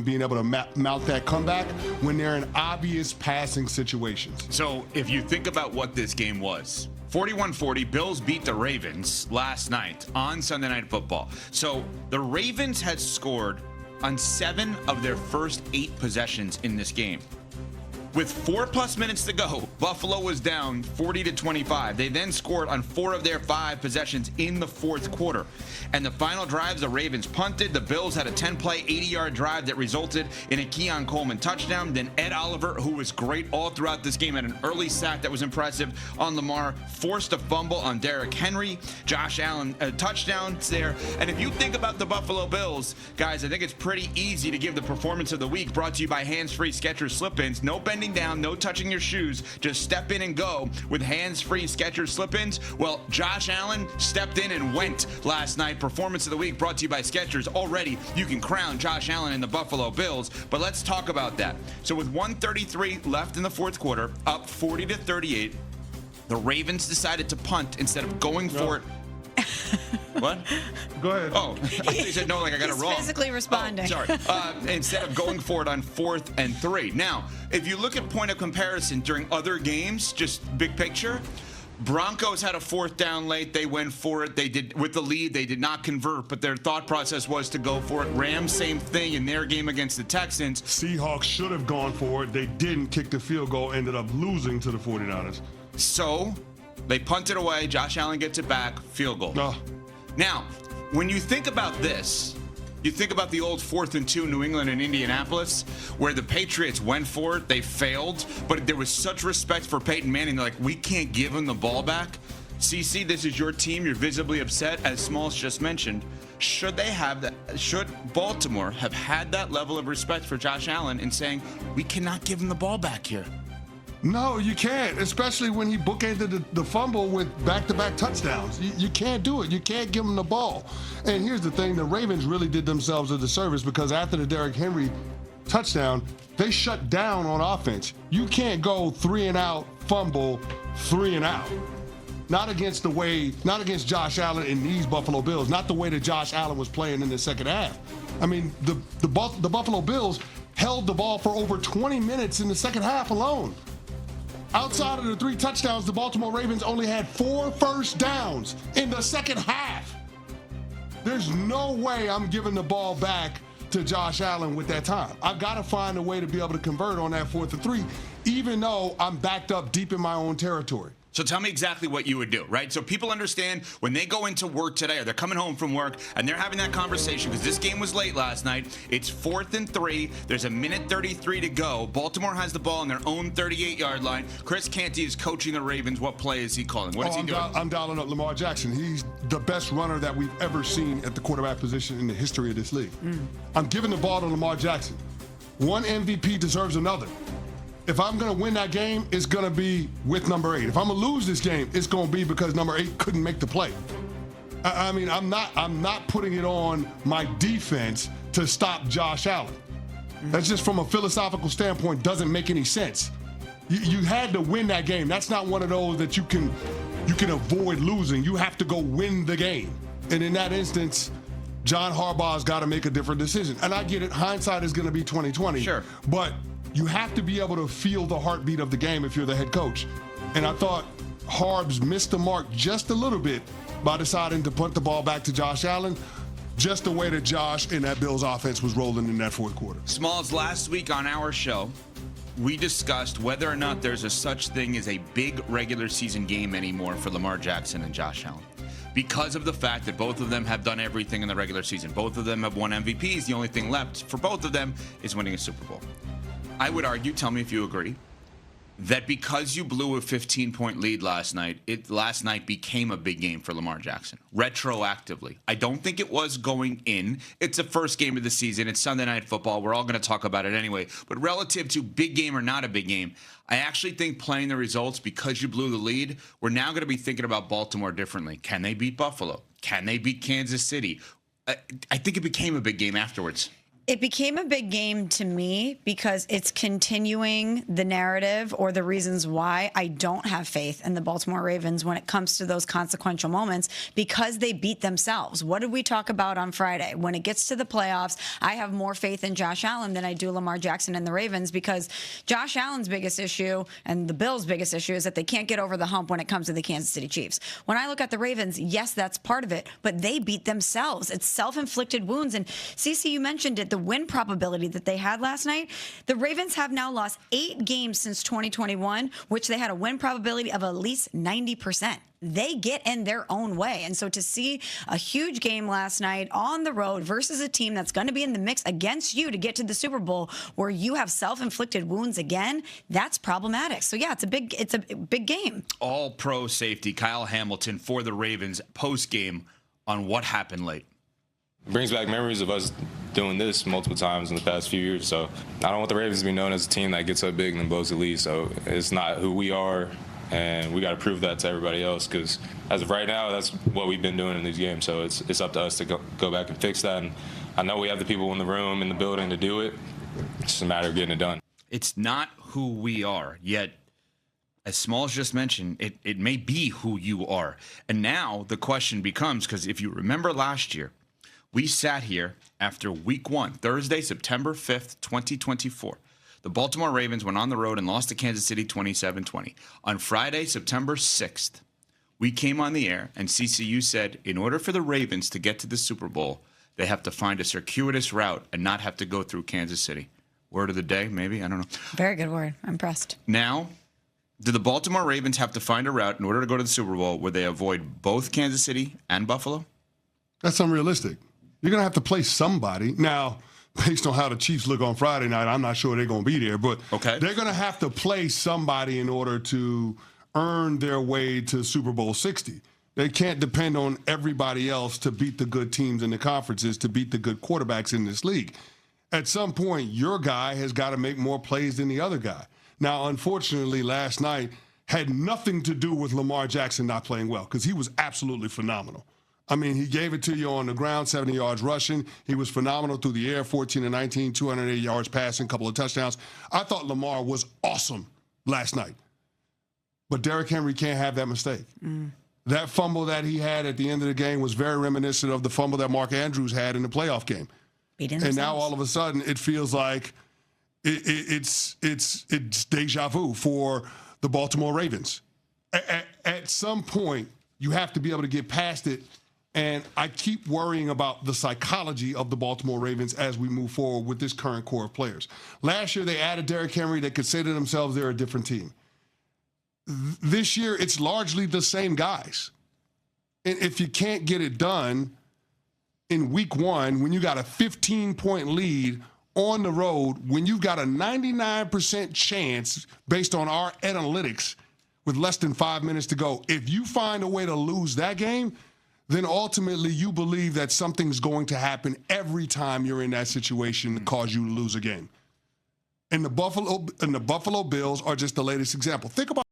being able to mount that comeback when they're in obvious passing situations. So if you think about what this game was, 41-40, Bills beat the Ravens last night on Sunday Night Football. So the Ravens had scored on 7 of their first 8 possessions in this game. With 4+ minutes to go, Buffalo was down 40-25. They then scored on 4 of their 5 possessions in the fourth quarter. And the final drives, the Ravens punted. The Bills had a 10-play, 80-yard drive that resulted in a Keon Coleman touchdown. Then Ed Oliver, who was great all throughout this game, had an early sack that was impressive on Lamar, forced a fumble on Derrick Henry. Josh Allen, a touchdown there. And if you think about the Buffalo Bills, guys, I think it's pretty easy to give the performance of the week, brought to you by Hands-Free Skechers Slip-Ins. No bending down, no touching your shoes, just step in and go with hands-free Skechers slip-ins. Well, Josh Allen stepped in and went last night. Performance of the week brought to you by Skechers. Already, you can crown Josh Allen and the Buffalo Bills, but let's talk about that. So with 1:33 left in the fourth quarter, up 40-38, the Ravens decided to punt instead of going for it. What? Go ahead. Oh, I thought you said no, like I got it wrong. He's physically responding. Oh, sorry. Instead of going for it on 4th and 3. Now, if you look at point of comparison during other games, just big picture, Broncos had a 4th down late. They went for it. They did with the lead. They did not convert, but their thought process was to go for it. Rams, same thing in their game against the Texans. Seahawks should have gone for it. They didn't kick the field goal, ended up losing to the 49ers. So they punted away. Josh Allen gets it back. Field goal. Now, when you think about this, you think about the old 4th and 2 New England and Indianapolis, where the Patriots went for it, they failed, but there was such respect for Peyton Manning. They're like, we can't give him the ball back. CC, this is your team. You're visibly upset, as Smalls just mentioned. Should they have that? Should Baltimore have had that level of respect for Josh Allen in saying, we cannot give him the ball back here? No, you can't, especially when he bookended the fumble with back-to-back touchdowns. You can't do it. You can't give him the ball. And here's the thing, the Ravens really did themselves a disservice because after the Derrick Henry touchdown, they shut down on offense. You can't go 3 and out, fumble, 3 and out. Not against Josh Allen and these Buffalo Bills, not the way that Josh Allen was playing in the second half. I mean, the Buffalo Bills held the ball for over 20 minutes in the second half alone. Outside of the 3 touchdowns, the Baltimore Ravens only had 4 first downs in the second half. There's no way I'm giving the ball back to Josh Allen with that time. I've got to find a way to be able to convert on that 4th and 3, even though I'm backed up deep in my own territory. So tell me exactly what you would do, right? So people understand when they go into work today or they're coming home from work and they're having that conversation because this game was late last night. It's 4th and 3. There's 1:33 to go. Baltimore has the ball on their own 38-yard line. Chris Canty is coaching the Ravens. What play is he calling? What is he doing? I'm dialing up Lamar Jackson. He's the best runner that we've ever seen at the quarterback position in the history of this league. I'm giving the ball to Lamar Jackson. One MVP deserves another. If I'm going to win that game, it's going to be with number 8. If I'm going to lose this game, it's going to be because number 8 couldn't make the play. I mean, I'm not putting it on my defense to stop Josh Allen. That's just from a philosophical standpoint doesn't make any sense. You had to win that game. That's not one of those that you can avoid losing. You have to go win the game. And in that instance, John Harbaugh's got to make a different decision. And I get it. Hindsight is going to be 20/20. Sure. But you have to be able to feel the heartbeat of the game if you're the head coach. And I thought Harbs missed the mark just a little bit by deciding to punt the ball back to Josh Allen, just the way that Josh and that Bills offense was rolling in that fourth quarter. Smalls, last week on our show, we discussed whether or not there's a such thing as a big regular season game anymore for Lamar Jackson and Josh Allen. Because of the fact that both of them have done everything in the regular season. Both of them have won MVPs. The only thing left for both of them is winning a Super Bowl. I would argue, tell me if you agree, that because you blew a 15-point lead last night became a big game for Lamar Jackson, retroactively. I don't think it was going in. It's the first game of the season. It's Sunday Night Football. We're all going to talk about it anyway. But relative to big game or not a big game, I actually think playing the results because you blew the lead, we're now going to be thinking about Baltimore differently. Can they beat Buffalo? Can they beat Kansas City? I think it became a big game afterwards. It became a big game to me because it's continuing the narrative or the reasons why I don't have faith in the Baltimore Ravens when it comes to those consequential moments, because they beat themselves. What did we talk about on Friday? When it gets to the playoffs, I have more faith in Josh Allen than I do Lamar Jackson and the Ravens, because Josh Allen's biggest issue and the Bills' biggest issue is that they can't get over the hump when it comes to the Kansas City Chiefs. When I look at the Ravens, yes, that's part of it, but they beat themselves. It's self-inflicted wounds. And CC, you mentioned it, the win probability that they had last night. The Ravens have now lost 8 games since 2021, which they had a win probability of at least 90%. They get in their own way. And so to see a huge game last night on the road versus a team that's going to be in the mix against you to get to the Super Bowl, where you have self-inflicted wounds again, that's problematic. So yeah, it's a big game. All pro safety Kyle Hamilton for the Ravens post game on what happened late. It brings back memories of us doing this multiple times in the past few years. So I don't want the Ravens to be known as a team that gets up big and then blows the lead. So it's not who we are, and we got to prove that to everybody else, because as of right now, that's what we've been doing in these games. So it's up to us to go back and fix that. And I know we have the people in the room, in the building to do it. It's just a matter of getting it done. It's not who we are, yet as Smalls just mentioned, it may be who you are. And now the question becomes, because if you remember last year, we sat here after week 1, Thursday, September 5th, 2024. The Baltimore Ravens went on the road and lost to Kansas City 27-20. On Friday, September 6th, we came on the air and CCU said in order for the Ravens to get to the Super Bowl, they have to find a circuitous route and not have to go through Kansas City. Word of the day, maybe? I don't know. Very good word. I'm impressed. Now, do the Baltimore Ravens have to find a route in order to go to the Super Bowl where they avoid both Kansas City and Buffalo? That's unrealistic. You're going to have to play somebody. Now, based on how the Chiefs look on Friday night, I'm not sure they're going to be there. But they're going to have to play somebody in order to earn their way to Super Bowl 60. They can't depend on everybody else to beat the good teams in the conferences, to beat the good quarterbacks in this league. At some point, your guy has got to make more plays than the other guy. Now, unfortunately, last night had nothing to do with Lamar Jackson not playing well, because he was absolutely phenomenal. I mean, he gave it to you on the ground, 70 yards rushing. He was phenomenal through the air, 14-19, 208 yards passing, couple of touchdowns. I thought Lamar was awesome last night. But Derrick Henry can't have that mistake. That fumble that he had at the end of the game was very reminiscent of the fumble that Mark Andrews had in the playoff game. And now all of a sudden it feels like it's deja vu for the Baltimore Ravens. At some point, you have to be able to get past it. And I keep worrying about the psychology of the Baltimore Ravens as we move forward with this current core of players. Last year, they added Derrick Henry. They could say to themselves they're a different team. This year, it's largely the same guys. And if you can't get it done in week 1, when you got a 15-point lead on the road, when you've got a 99% chance based on our analytics with less than 5 minutes to go, if you find a way to lose that game, then ultimately you believe that something's going to happen every time you're in that situation to cause you to lose a game. And the Buffalo Bills are just the latest example. Think about